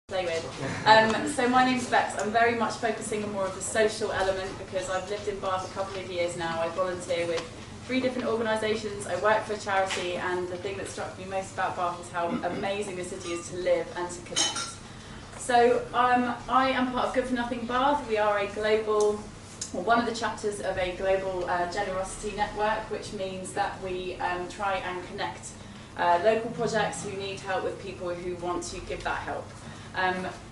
Play with. So my name's Bex. I'm very much focusing on more of the social element because I've lived in Bath a couple of years now. I volunteer with 3 different organisations, I work for a charity, and the thing that struck me most about Bath is how amazing the city is to live and to connect. So I am part of Good for Nothing Bath. We are a global, or one of the chapters of a global generosity network, which means that we try and connect local projects who need help with people who want to give that help.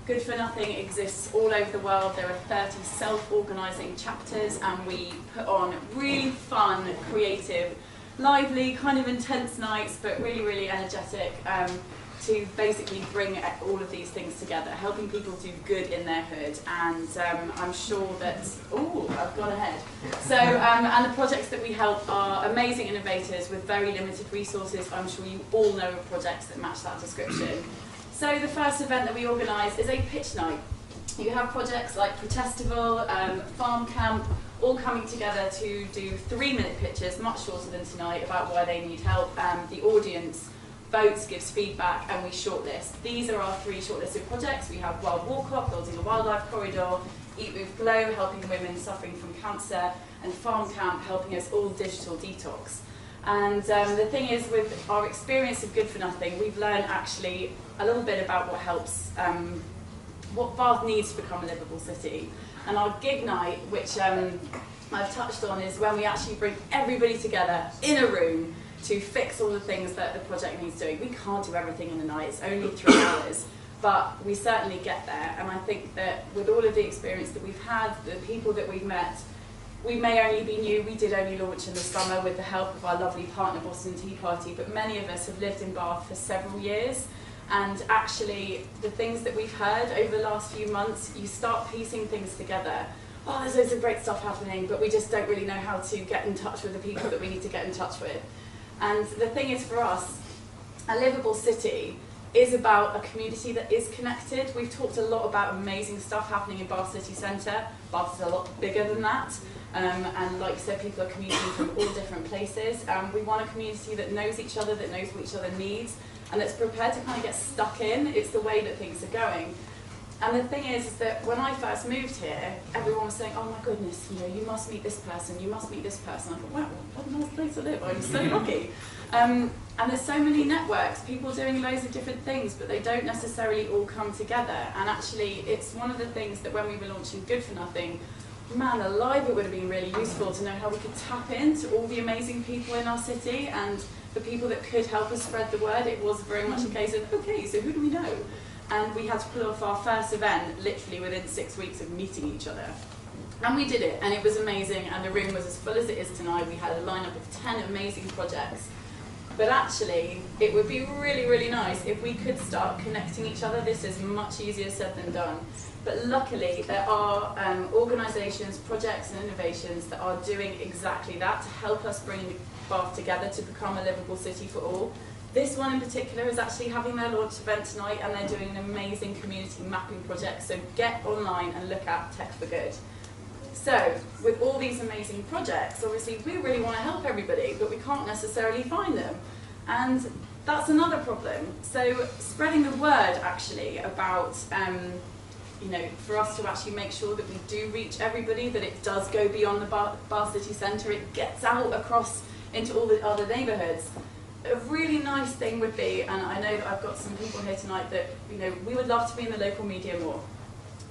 Good for Nothing exists all over the world. There are 30 self-organising chapters, and we put on really fun, creative, lively, kind of intense nights, but really, really energetic, to basically bring all of these things together, helping people do good in their hood. And I'm sure that, I've gone ahead. So, and the projects that we help are amazing innovators with very limited resources. I'm sure you all know of projects that match that description. So the first event that we organise is a pitch night. You have projects like Protestival, Farm Camp, all coming together to do 3-minute pitches, much shorter than tonight, about why they need help. The audience votes, gives feedback, and we shortlist. These are our 3 shortlisted projects. We have Wild Walk Up, building a wildlife corridor, Eat, Move, Glow, helping women suffering from cancer, and Farm Camp, helping us all digital detox. And the thing is, with our experience of Good for Nothing, we've learned actually a little bit about what helps, what Bath needs to become a livable city. And our gig night, which I've touched on, is when we actually bring everybody together in a room to fix all the things that the project needs doing. We can't do everything in a night, it's only 3 hours, but we certainly get there. And I think that with all of the experience that we've had, the people that we've met, we may only be new. We did only launch in the summer with the help of our lovely partner Boston Tea Party, but many of us have lived in Bath for several years. And actually, the things that we've heard over the last few months, you start piecing things together. Oh, there's loads of great stuff happening, but we just don't really know how to get in touch with the people that we need to get in touch with. And the thing is, for us, a livable city is about a community that is connected. We've talked a lot about amazing stuff happening in Bath City Centre. Bath is a lot bigger than that. And like I said, people are commuting from all different places. We want a community that knows each other, that knows what each other needs, and that's prepared to kind of get stuck in. It's the way that things are going. And the thing is that when I first moved here, everyone was saying, oh my goodness, you know, you must meet this person, you must meet this person. I thought, wow, what a nice place to live, I'm so lucky. And there's so many networks, people doing loads of different things, but they don't necessarily all come together. And actually, it's one of the things that when we were launching Good for Nothing, man alive, it would have been really useful to know how we could tap into all the amazing people in our city and the people that could help us spread the word. It was very much a case of, okay, so who do we know? And we had to pull off our first event literally within 6 weeks of meeting each other. And we did it, and it was amazing, and the room was as full as it is tonight. We had a lineup of 10 amazing projects. But actually, it would be really, really nice if we could start connecting each other. This is much easier said than done. But luckily, there are organisations, projects and innovations that are doing exactly that to help us bring Bath together to become a livable city for all. This one in particular is actually having their launch event tonight, and they're doing an amazing community mapping project. So get online and look at Tech for Good. So, with all these amazing projects, obviously we really want to help everybody, but we can't necessarily find them. And that's another problem. So, spreading the word actually about, you know, for us to actually make sure that we do reach everybody, that it does go beyond the Bath City Centre, it gets out across into all the other neighbourhoods. A really nice thing would be, and I know that I've got some people here tonight that, you know, we would love to be in the local media more.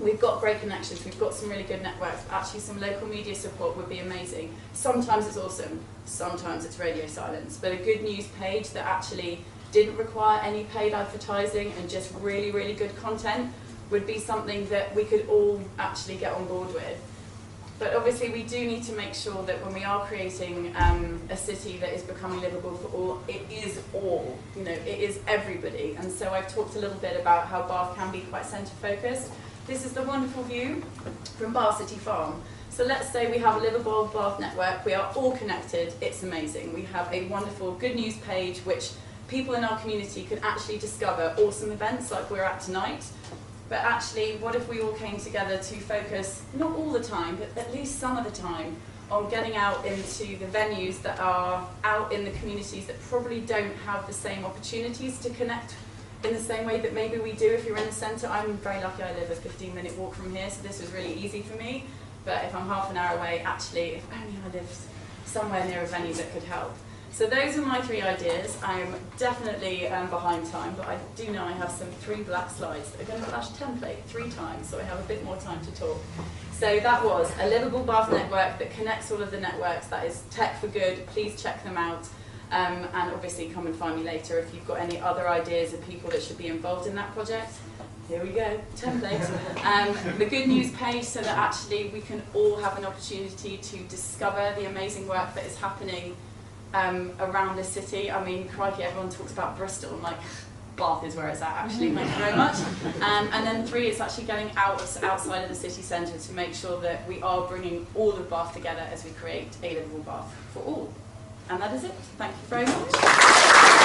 We've got great connections, we've got some really good networks, but actually some local media support would be amazing. Sometimes it's awesome, sometimes it's radio silence, but a good news page that actually didn't require any paid advertising and just really, really good content would be something that we could all actually get on board with. But obviously we do need to make sure that when we are creating a city that is becoming livable for all, it is all, you know, it is everybody. And so I've talked a little bit about how Bath can be quite centre focused. This is the wonderful view from Bath City Farm. So let's say we have a Liveable Bath network, we are all connected, it's amazing. We have a wonderful good news page which people in our community can actually discover awesome events like we're at tonight. But actually, what if we all came together to focus, not all the time, but at least some of the time, on getting out into the venues that are out in the communities that probably don't have the same opportunities to connect in the same way that maybe we do if you're in the centre. I'm very lucky I live a 15-minute walk from here, so this was really easy for me. But if I'm half an hour away, actually, if only I lived somewhere near a venue that could help. So those are my 3 ideas. I'm definitely behind time, but I do know I have some 3 black slides that are going to flash template 3 times, so I have a bit more time to talk. So that was a Liveable Bath network that connects all of the networks. That is Tech for Good. Please check them out. And obviously come and find me later if you've got any other ideas of people that should be involved in that project. Here we go, template. The good news page, so that actually we can all have an opportunity to discover the amazing work that is happening around the city. I mean, crikey, everyone talks about Bristol, and like, Bath is where it's at actually, thank you very much. And then 3, it's actually getting outside of the city centre to make sure that we are bringing all of Bath together as we create a livable Bath for all. And that is it. Thank you very much.